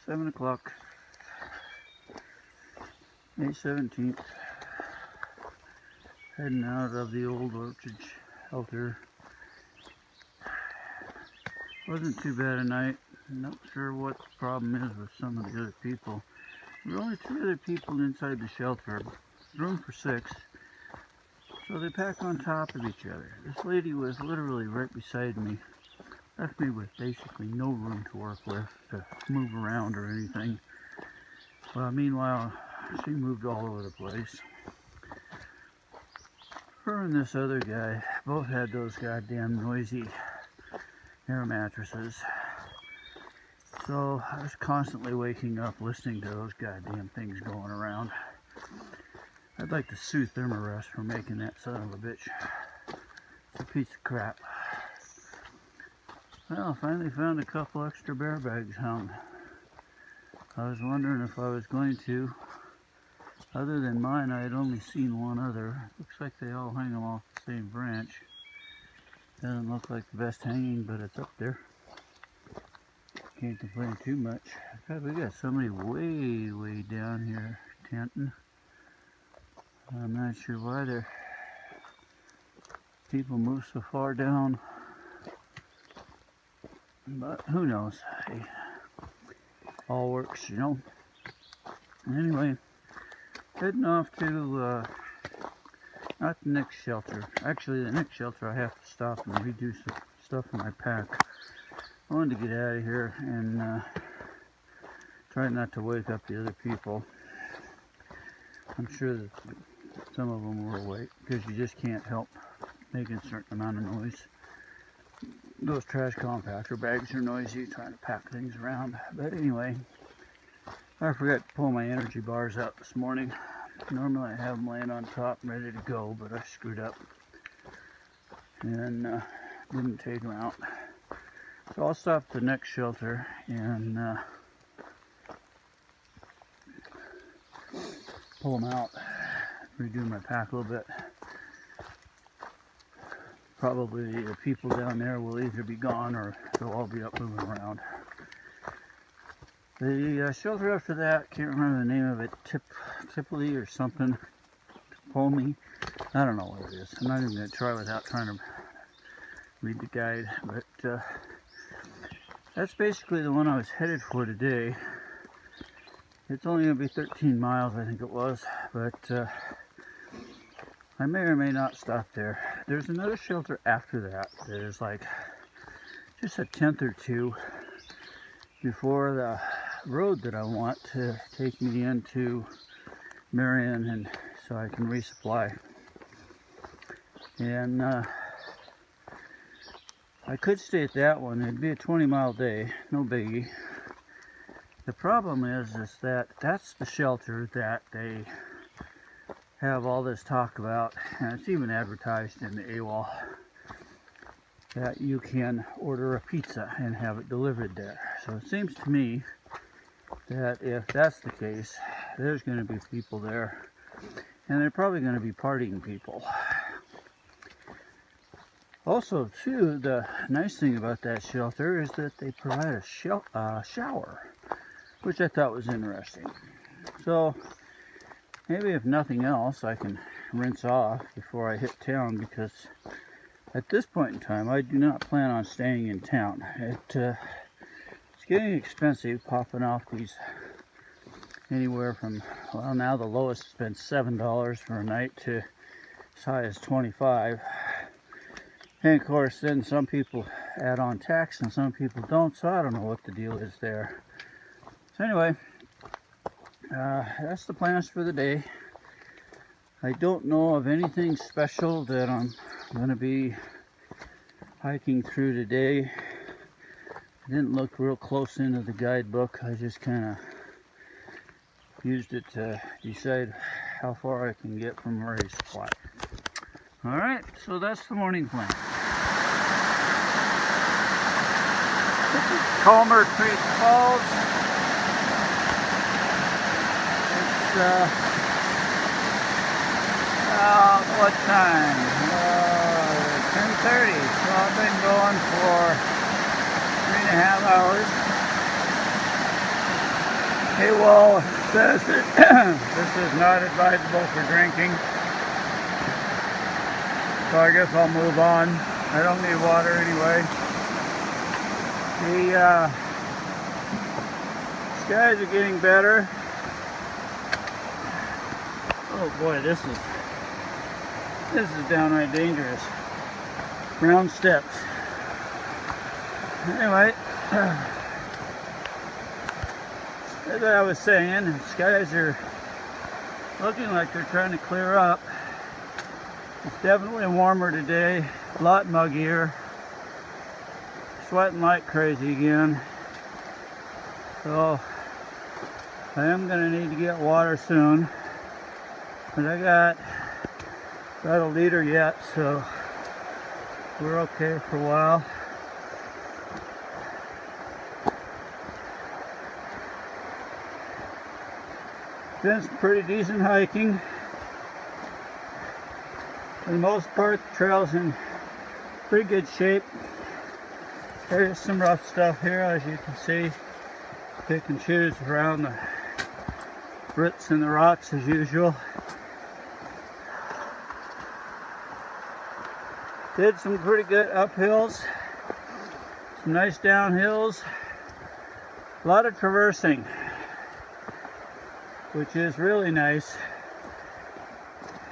7 o'clock, May 17th, heading out of the old orchard shelter. Wasn't too bad a night. Not sure what the problem is with some of the other people. There were only 3 other people inside the shelter, room for 6, so they pack on top of each other. This lady was literally right beside me. Left me with basically no room to work with, to move around or anything. Well, meanwhile, she moved all over the place. Her and this other guy both had those goddamn noisy air mattresses. So I was constantly waking up listening to those goddamn things going around. I'd like to sue Thermarest for making that son of a bitch. It's a piece of crap. Well, I finally found a couple extra bear bags hung. I was wondering if I was going to. Other than mine, I had only seen one other. Looks like they all hang them off the same branch. Doesn't look like the best hanging, but it's up there. Can't complain too much. God, we got somebody way down here tenting. I'm not sure why people move so far down. But who knows? Hey, all works, you know. Anyway, heading off to not the next shelter. Actually, the next shelter I have to stop and redo some stuff in my pack. I wanted to get out of here and try not to wake up the other people. I'm sure that some of them were awake because you just can't help making a certain amount of noise. Those trash compactor bags are noisy trying to pack things around. But anyway, I forgot to pull my energy bars out this morning. Normally I have them laying on top and ready to go, but I screwed up and didn't take them out. So I'll stop at the next shelter and pull them out, redo my pack a little bit. Probably the people down there will either be gone or they'll all be up moving around. The shelter after that, can't remember the name of it, Tipley or something, Polmy, I don't know what it is. I'm not even going to try without trying to read the guide, but that's basically the one I was headed for today. It's only going to be 13 miles, I think it was, but I may or may not stop there. There's another shelter after that. There's like just a 10th or 2 before the road that I want to take me into Marion, and so I can resupply. And I could stay at that one. It'd be a 20-mile day, no biggie. The problem is that that's the shelter that they have all this talk about, and it's even advertised in the AWOL, that you can order a pizza and have it delivered there. So it seems to me that if that's the case, there's going to be people there, and they're probably going to be partying people. Also, too, the nice thing about that shelter is that they provide a shower, which I thought was interesting. So maybe if nothing else, I can rinse off before I hit town, because at this point in time, I do not plan on staying in town. It's getting expensive popping off these anywhere from, well, now the lowest has been $7 for a night to as high as $25. And of course, then some people add on tax and some people don't, so I don't know what the deal is there. So anyway, that's the plans for the day. I don't know of anything special that I'm going to be hiking through today. I didn't look real close into the guidebook. I just kind of used it to decide how far I can get from where I supply. Alright, so that's the morning plan. This is Calmer Creek Falls. It's what time? 10:30. So I've been going for 3.5 hours. Hey, wall says that this is not advisable for drinking. So I guess I'll move on. I don't need water anyway. The skies are getting better. Oh boy, this is downright dangerous. Round steps. Anyway, as I was saying, the skies are looking like they're trying to clear up. It's definitely warmer today, a lot muggier. Sweating like crazy again. So I am going to need to get water soon. But I got about a liter yet, so we're okay for a while. Been some pretty decent hiking. For the most part, the trail's in pretty good shape. There's some rough stuff here, as you can see. Pick and choose around the roots and the rocks as usual. Did some pretty good uphills, some nice downhills, a lot of traversing, which is really nice.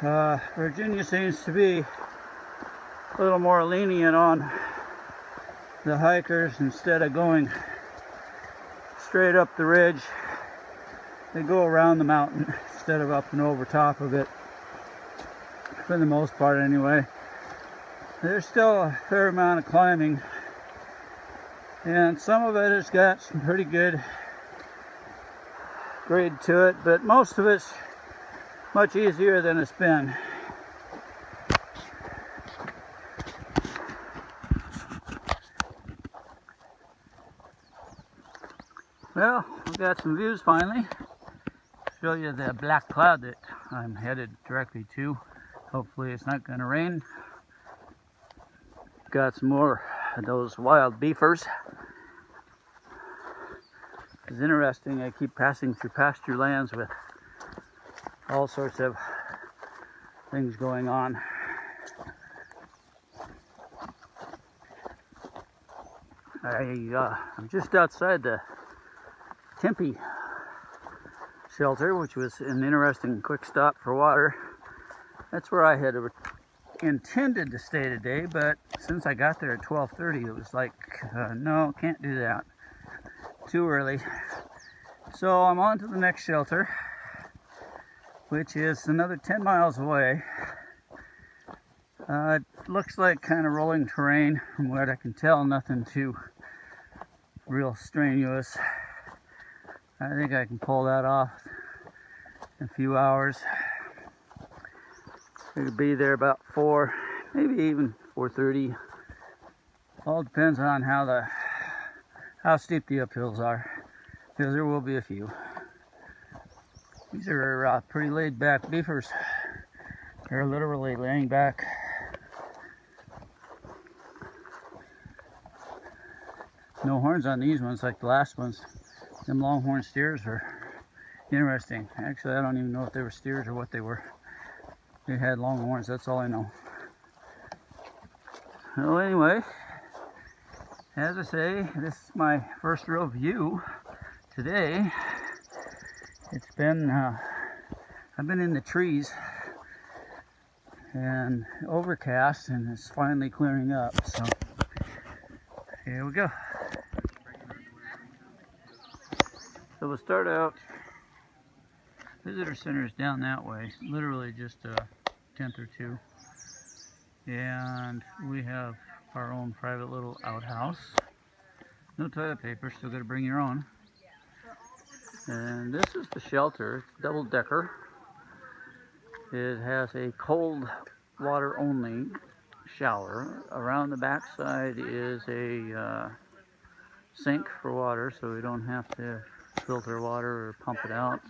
Virginia seems to be a little more lenient on the hikers. Instead of going straight up the ridge, they go around the mountain instead of up and over top of it, for the most part anyway. There's still a fair amount of climbing, and some of it has got some pretty good grade to it, but most of it's much easier than it's been. Well, we've got some views finally. Show you the black cloud that I'm headed directly to. Hopefully it's not going to rain. Got some more of those wild beefers. It's interesting, I keep passing through pasture lands with all sorts of things going on. I'm just outside the Tempe shelter, which was an interesting quick stop for water. That's where I had intended to stay today, but since I got there at 12:30, it was like, no, can't do that. Too early. So I'm on to the next shelter, which is another 10 miles away. It looks like kind of rolling terrain from what I can tell, nothing too real strenuous. I think I can pull that off in a few hours. It'll be there about 4, maybe even 4:30. All depends on how steep the uphills are, because there will be a few. These are pretty laid back beefers. They're literally laying back. No horns on these ones like the last ones. Them longhorn steers are interesting. Actually, I don't even know if they were steers or what they were. They had long horns, that's all I know. Well, anyway, as I say, this is my first real view today. It's been, I've been in the trees and overcast, and it's finally clearing up, so here we go. So we'll start out. Visitor center is down that way, literally just a tenth or two. And we have our own private little outhouse. No toilet paper, still gotta bring your own. And this is the shelter, double-decker. It has a cold water only shower. Around the backside is a sink for water, so we don't have to filter water or pump it out.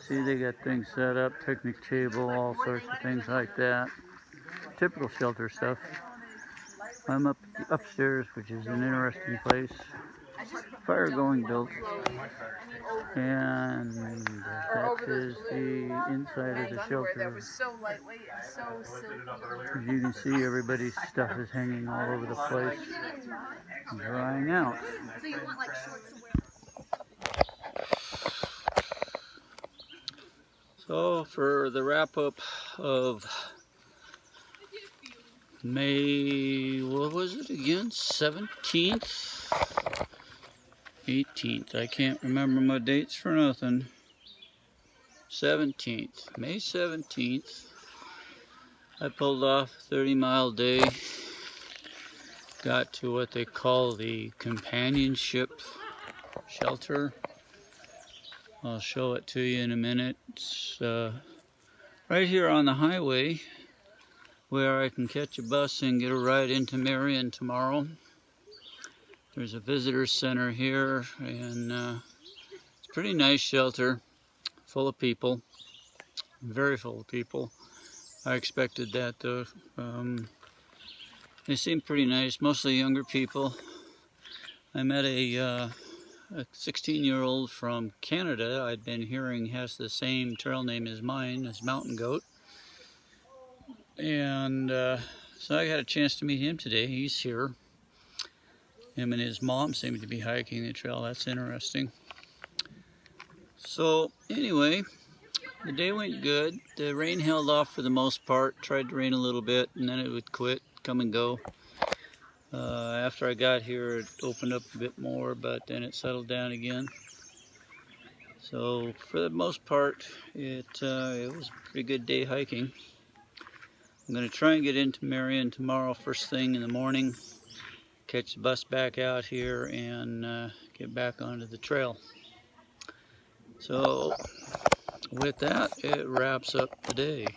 See, they got things set up, picnic table, all sorts of things like that. Typical shelter stuff. I'm up upstairs, which is an interesting place. fire going built, and that is the inside of the shelter. As you can see, everybody's stuff is hanging all over the place, drying out. So for the wrap up of May, what was it again? 17th? 18th. I can't remember my dates for nothing. 17th. May 17th. I pulled off a 30-mile day. Got to what they call the companionship shelter. I'll show it to you in a minute. It's right here on the highway where I can catch a bus and get a ride into Marion tomorrow. There's a visitor center here, and it's a pretty nice shelter, full of people, very full of people. I expected that though. They seem pretty nice, mostly younger people. I met a 16-year-old from Canada. I'd been hearing has the same trail name as mine, as Mountain Goat. And so I got a chance to meet him today. He's here. Him and his mom seem to be hiking the trail. That's interesting. So anyway, the day went good. The rain held off for the most part. Tried to rain a little bit and then it would quit, come and go. After I got here, it opened up a bit more, but then it settled down again. So for the most part, it was a pretty good day hiking. I'm going to try and get into Marion tomorrow first thing in the morning, catch the bus back out here, and get back onto the trail. So with that, it wraps up the day.